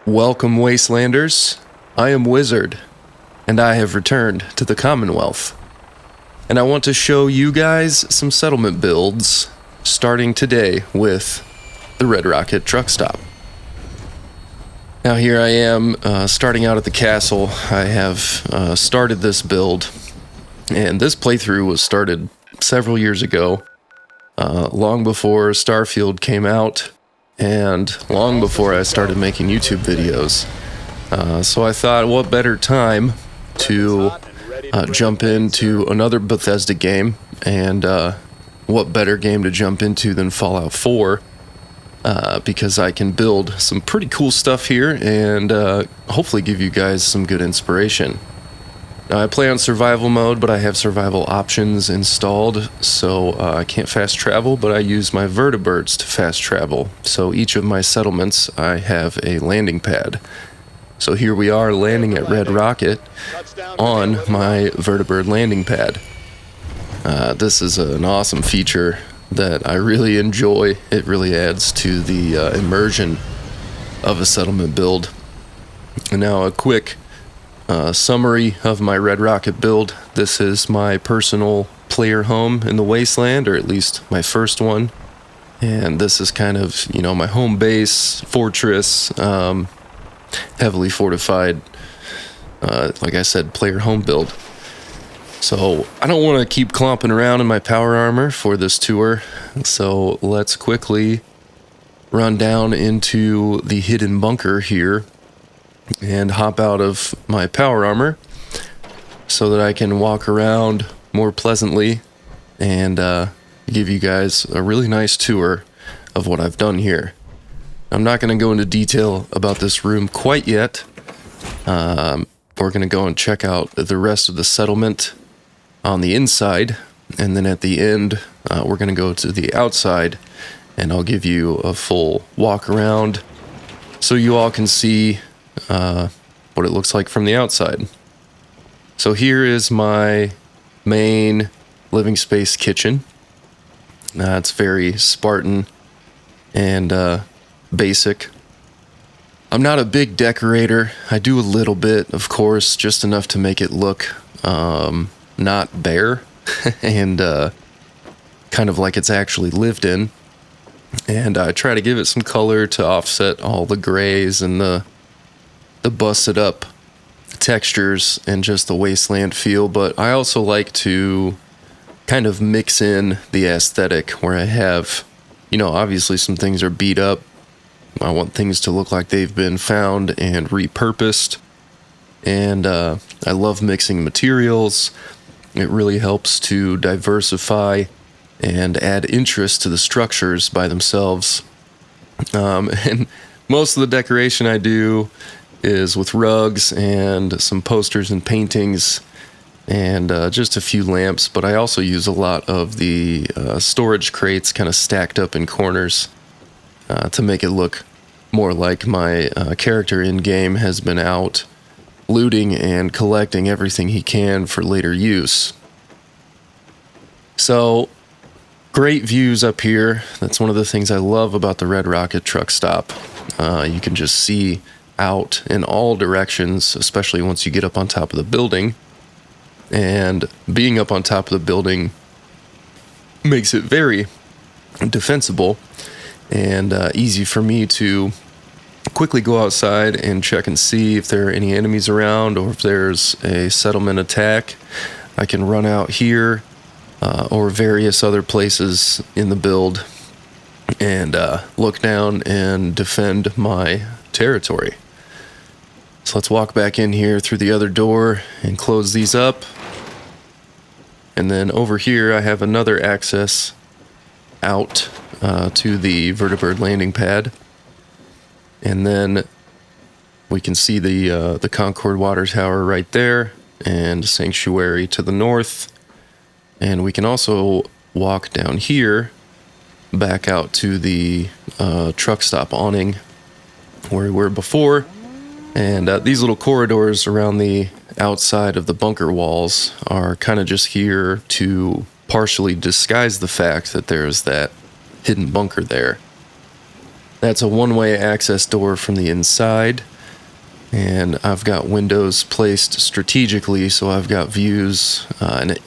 Welcome, wastelanders. I am Wizard, and I have returned to the Commonwealth. And I want to show you guys some settlement builds, starting today with the Red Rocket truck stop. Now here I am, starting out at the castle. I have started this build, and this playthrough was started several years ago, long before Starfield came out, and long before I started making YouTube videos. So I thought, what better time to jump into another Bethesda game, and what better game to jump into than Fallout 4, because I can build some pretty cool stuff here and hopefully give you guys some good inspiration. Now, I play on survival mode, but I have survival options installed, so I can't fast travel, but I use my Vertibirds to fast travel. So each of my settlements, I have a landing pad. So here we are landing at Red Rocket on my Vertibird landing pad. This is an awesome feature that I really enjoy. It really adds to the immersion of a settlement build. And now a quick summary of my Red Rocket build. This is my personal player home in the wasteland, or at least my first one. And this is kind of, my home base, fortress, heavily fortified, like I said, player home build. So I don't want to keep clomping around in my power armor for this tour. So let's quickly run down into the hidden bunker here and hop out of my power armor so that I can walk around more pleasantly and give you guys a really nice tour of what I've done here. I'm not going to go into detail about this room quite yet. We're going to go and check out the rest of the settlement on the inside, and then at the end we're going to go to the outside, and I'll give you a full walk around so you all can see what it looks like from the outside. So here is my main living space kitchen. It's very Spartan and basic. I'm not a big decorator. I do a little bit, of course, just enough to make it look not bare and kind of like it's actually lived in. And I try to give it some color to offset all the grays and the busted up textures and just the wasteland feel. But I also like to kind of mix in the aesthetic where I have, obviously some things are beat up. I want things to look like they've been found and repurposed. And I love mixing materials. It really helps to diversify and add interest to the structures by themselves. And most of the decoration I do is with rugs and some posters and paintings and just a few lamps, but I also use a lot of the storage crates kind of stacked up in corners to make it look more like my character in-game has been out looting and collecting everything he can for later use. So, great views up here. That's one of the things I love about the Red Rocket truck stop. You can just see out in all directions, especially once you get up on top of the building. And being up on top of the building makes it very defensible and easy for me to quickly go outside and check and see if there are any enemies around or if there's a settlement attack. I can run out here or various other places in the build and look down and defend my territory. So let's walk back in here through the other door and close these up. And then over here I have another access out to the Vertibird landing pad. And then we can see the Concord Water Tower right there and Sanctuary to the north. And we can also walk down here back out to the truck stop awning where we were before. And these little corridors around the outside of the bunker walls are kind of just here to partially disguise the fact that there's that hidden bunker there. That's a one-way access door from the inside. And I've got windows placed strategically, so I've got views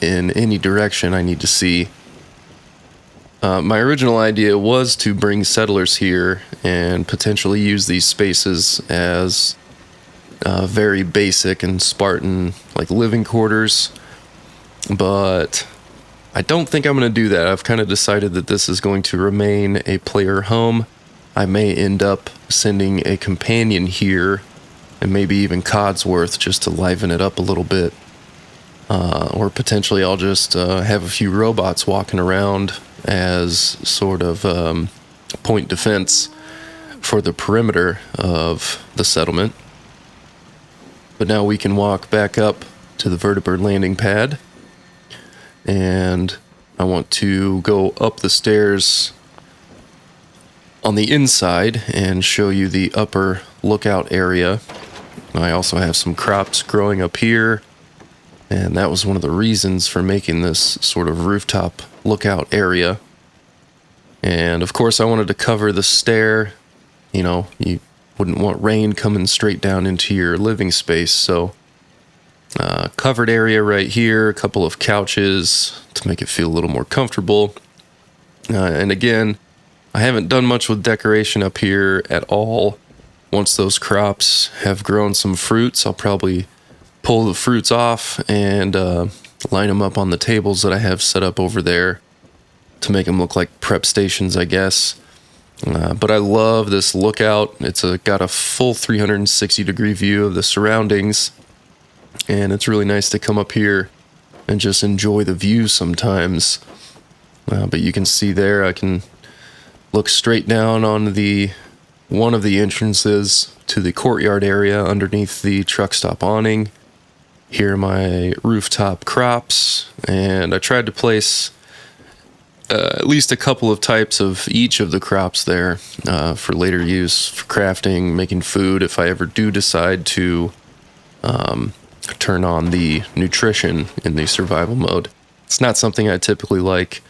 in any direction I need to see. My original idea was to bring settlers here and potentially use these spaces as very basic and Spartan like living quarters, but I don't think I'm going to do that. I've kind of decided that this is going to remain a player home. I may end up sending a companion here, and maybe even Codsworth, just to liven it up a little bit. Or potentially I'll just have a few robots walking around as sort of point defense for the perimeter of the settlement. But now we can walk back up to the Vertibird landing pad, and I want to go up the stairs on the inside and show you the upper lookout area. I also have some crops growing up here, and that was one of the reasons for making this sort of rooftop lookout area. And of course I wanted to cover the stair. You know, you wouldn't want rain coming straight down into your living space, so covered area right here, a couple of couches to make it feel a little more comfortable. And again, I haven't done much with decoration up here at all. Once those crops have grown some fruits, I'll probably pull the fruits off and line them up on the tables that I have set up over there to make them look like prep stations, I guess. But I love this lookout. It's got a full 360-degree view of the surroundings, and it's really nice to come up here and just enjoy the view sometimes. But you can see there, I can look straight down on one of the entrances to the courtyard area underneath the truck stop awning. Here are my rooftop crops, and I tried to place at least a couple of types of each of the crops there for later use, for crafting, making food, if I ever do decide to turn on the nutrition in the survival mode. It's not something I typically like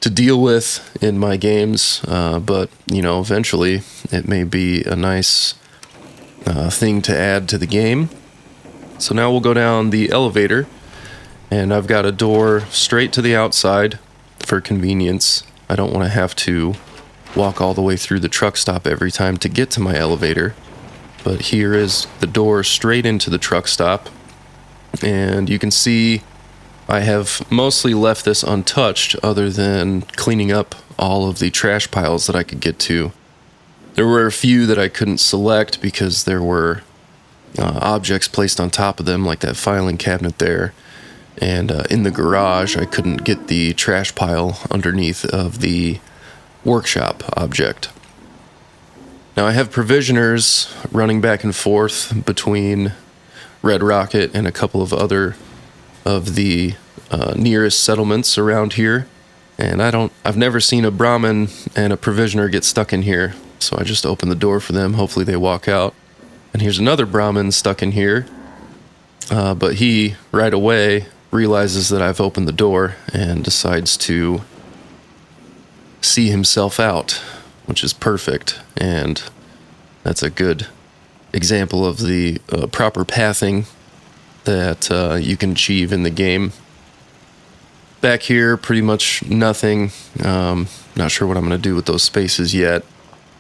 to deal with in my games, but you know, eventually it may be a nice thing to add to the game. So now we'll go down the elevator, and I've got a door straight to the outside for convenience. I don't want to have to walk all the way through the truck stop every time to get to my elevator, but here is the door straight into the truck stop. And you can see I have mostly left this untouched, other than cleaning up all of the trash piles that I could get to. There were a few that I couldn't select because there were objects placed on top of them, like that filing cabinet there. And in the garage, I couldn't get the trash pile underneath of the workshop object. Now I have provisioners running back and forth between Red Rocket and a couple of other of the nearest settlements around here, and I've never seen a Brahmin and a provisioner get stuck in here, so I just open the door for them. Hopefully they walk out. And here's another Brahmin stuck in here, but he right away realizes that I've opened the door and decides to see himself out, which is perfect, and that's a good example of the proper pathing that you can achieve in the game. Back here, pretty much nothing. Not sure what I'm going to do with those spaces yet.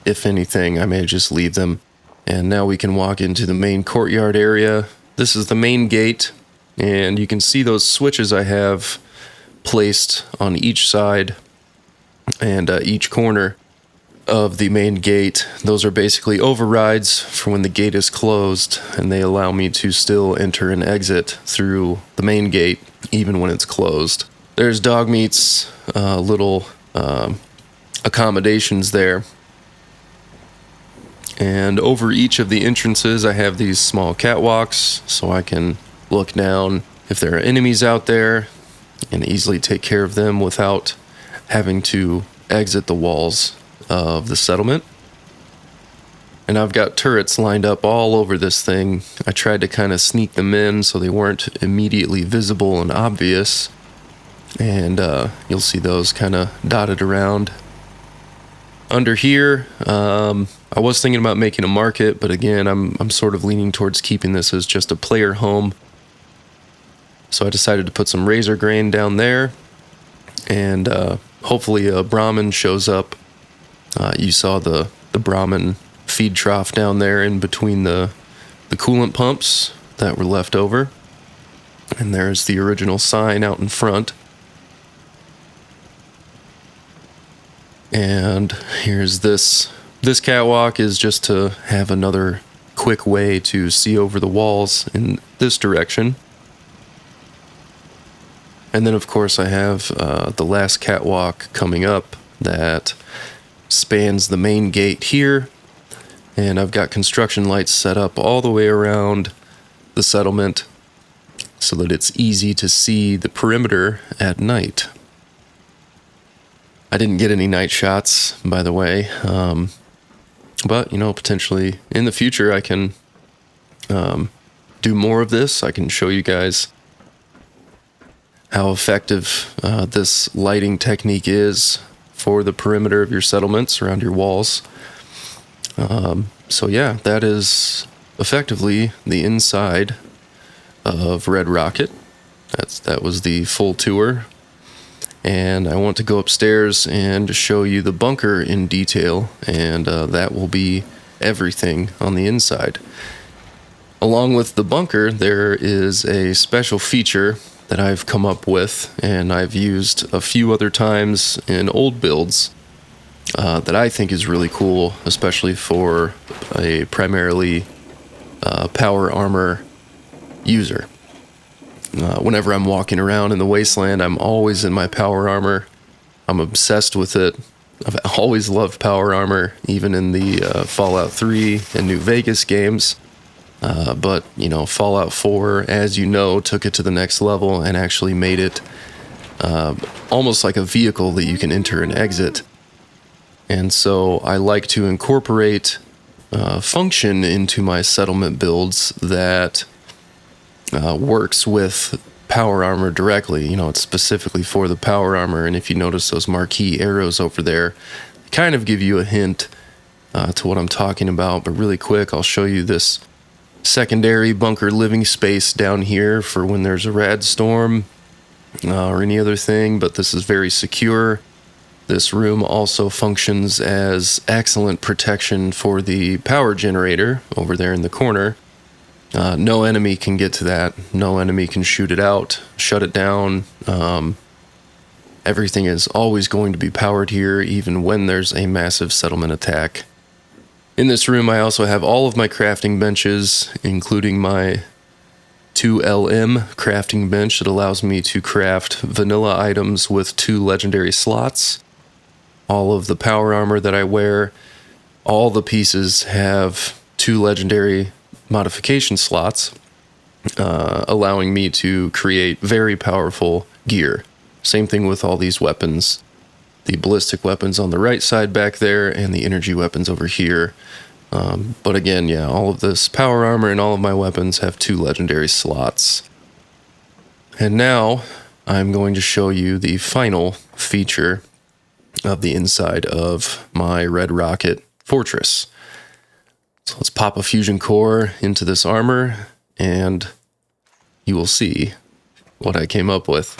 If anything, I may just leave them. And now we can walk into the main courtyard area. This is the main gate, and you can see those switches I have placed on each side and each corner of the main gate. Those are basically overrides for when the gate is closed, and they allow me to still enter and exit through the main gate even when it's closed. There's dog meats, little accommodations there. And over each of the entrances I have these small catwalks so I can look down if there are enemies out there and easily take care of them without having to exit the walls of the settlement. And I've got turrets lined up all over this thing. I tried to kind of sneak them in so they weren't immediately visible and obvious, and you'll see those kind of dotted around. Under here, I was thinking about making a market, but again, I'm sort of leaning towards keeping this as just a player home. So I decided to put some razor grain down there, and hopefully a Brahmin shows up. You saw the Brahmin feed trough down there in between the coolant pumps that were left over. And there's the original sign out in front. And here's this catwalk is just to have another quick way to see over the walls in this direction. And then of course I have the last catwalk coming up that spans the main gate here. And I've got construction lights set up all the way around the settlement so that it's easy to see the perimeter at night. I didn't get any night shots, by the way, but, potentially in the future I can do more of this. I can show you guys how effective this lighting technique is for the perimeter of your settlements around your walls. So yeah, that is effectively the inside of Red Rocket. That was the full tour. And I want to go upstairs and show you the bunker in detail, and that will be everything on the inside. Along with the bunker, there is a special feature that I've come up with, and I've used a few other times in old builds, that I think is really cool, especially for a primarily power armor user. Whenever I'm walking around in the wasteland, I'm always in my power armor. I'm obsessed with it. I've always loved power armor, even in the Fallout 3 and New Vegas games. But, Fallout 4, as you know, took it to the next level and actually made it almost like a vehicle that you can enter and exit. And so I like to incorporate function into my settlement builds that works with power armor directly. It's specifically for the power armor, and if you notice those marquee arrows over there, they kind of give you a hint to what I'm talking about. But really quick, I'll show you this secondary bunker living space down here for when there's a rad storm or any other thing, but this is very secure. This room also functions as excellent protection for the power generator over there in the corner. No enemy can get to that. No enemy can shoot it out, shut it down. Everything is always going to be powered here, even when there's a massive settlement attack. In this room, I also have all of my crafting benches, including my 2LM crafting bench that allows me to craft vanilla items with 2 legendary slots. All of the power armor that I wear, all the pieces have 2 legendary modification slots, allowing me to create very powerful gear. Same thing with all these weapons. The ballistic weapons on the right side back there, and the energy weapons over here. But again, yeah, all of this power armor and all of my weapons have 2 legendary slots. And now I'm going to show you the final feature of the inside of my Red Rocket Fortress. So let's pop a fusion core into this armor, and you will see what I came up with.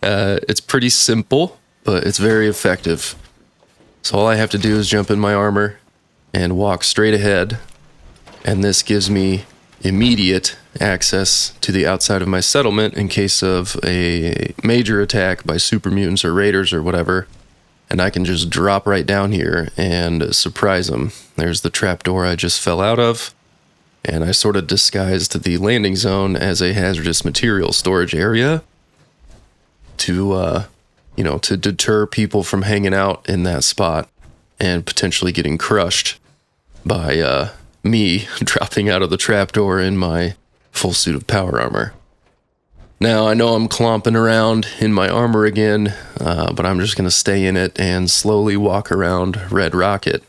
It's pretty simple, but it's very effective. So all I have to do is jump in my armor and walk straight ahead, and this gives me immediate access to the outside of my settlement in case of a major attack by super mutants or raiders or whatever. And I can just drop right down here and surprise them. There's the trapdoor I just fell out of. And I sort of disguised the landing zone as a hazardous material storage area to, to deter people from hanging out in that spot and potentially getting crushed by me dropping out of the trapdoor in my full suit of power armor. Now, I know I'm clomping around in my armor again, but I'm just going to stay in it and slowly walk around Red Rocket.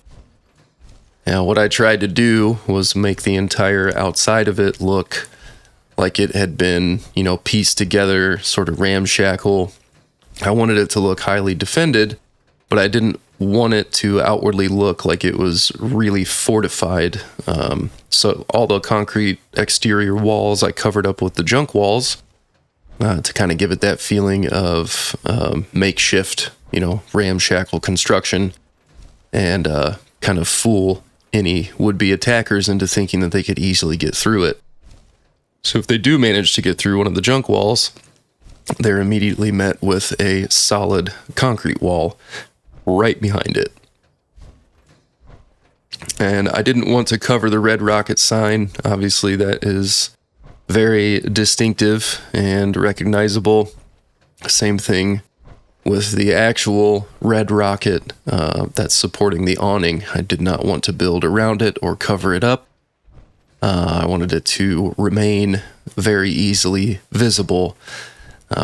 Now, what I tried to do was make the entire outside of it look like it had been, pieced together, sort of ramshackle. I wanted it to look highly defended, but I didn't want it to outwardly look like it was really fortified. So all the concrete exterior walls I covered up with the junk walls to kind of give it that feeling of makeshift, ramshackle construction, and kind of fool any would-be attackers into thinking that they could easily get through it. So if they do manage to get through one of the junk walls, they're immediately met with a solid concrete wall right behind it. And I didn't want to cover the red rocket sign. Obviously, that is very distinctive and recognizable. Same thing with the actual red rocket that's supporting the awning. I did not want to build around it or cover it up. I wanted it to remain very easily visible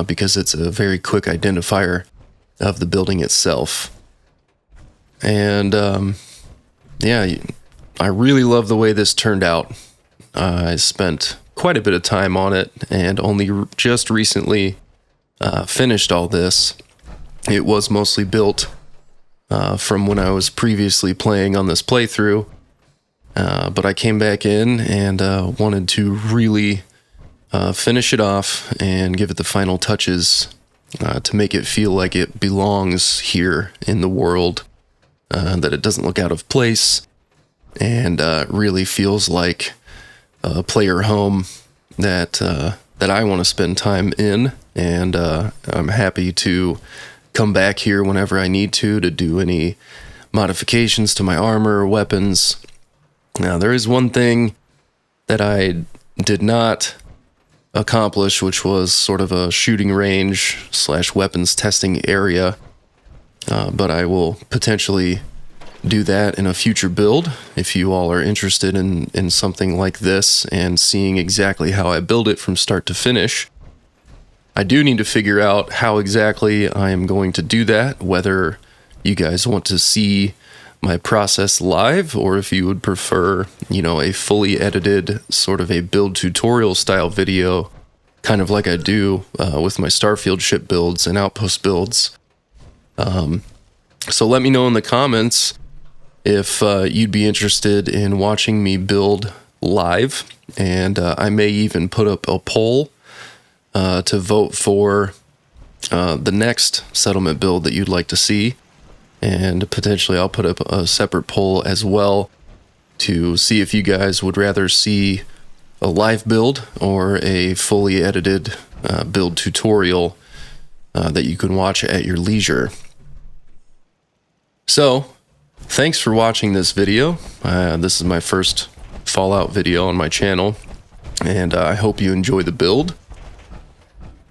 because it's a very quick identifier of the building itself. And yeah, I really love the way this turned out. I spent quite a bit of time on it and only just recently finished all this. It was mostly built from when I was previously playing on this playthrough, but I came back in and wanted to really finish it off and give it the final touches to make it feel like it belongs here in the world, that it doesn't look out of place, and really feels like a player home that I want to spend time in. And I'm happy to come back here whenever I need to do any modifications to my armor or weapons. Now, there is one thing that I did not accomplish, which was sort of a shooting range / weapons testing area, but I will potentially do that in a future build if you all are interested in something like this and seeing exactly how I build it from start to finish. I do need to figure out how exactly I am going to do that, whether you guys want to see my process live, or if you would prefer, a fully edited sort of a build tutorial style video, kind of like I do with my Starfield ship builds and outpost builds. So let me know in the comments if you'd be interested in watching me build live, and I may even put up a poll to vote for the next settlement build that you'd like to see. And potentially I'll put up a separate poll as well to see if you guys would rather see a live build or a fully edited build tutorial that you can watch at your leisure. So, thanks for watching this video. This is my first Fallout video on my channel, and I hope you enjoy the build.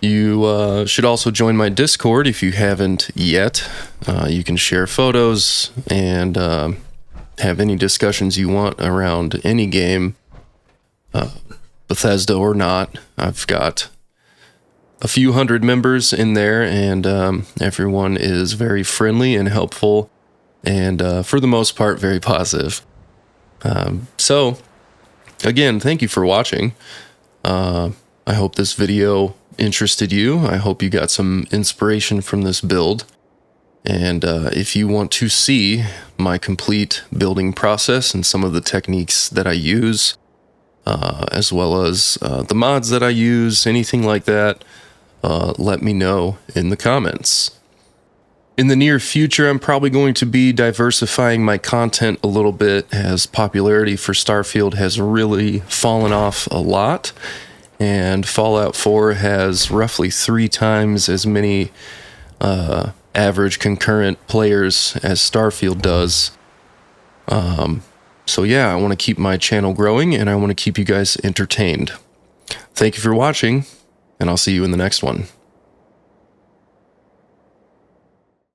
You should also join my Discord if you haven't yet. You can share photos and have any discussions you want around any game, Bethesda or not. I've got a few hundred members in there, and everyone is very friendly and helpful, and for the most part, very positive. So, again, thank you for watching. I hope this video interested you. I hope you got some inspiration from this build. And if you want to see my complete building process and some of the techniques that I use, as well as the mods that I use, anything like that, let me know in the comments. In the near future, I'm probably going to be diversifying my content a little bit, as popularity for Starfield has really fallen off a lot. And Fallout 4 has roughly 3 times as many average concurrent players as Starfield does. So yeah, I want to keep my channel growing, and I want to keep you guys entertained. Thank you for watching, and I'll see you in the next one.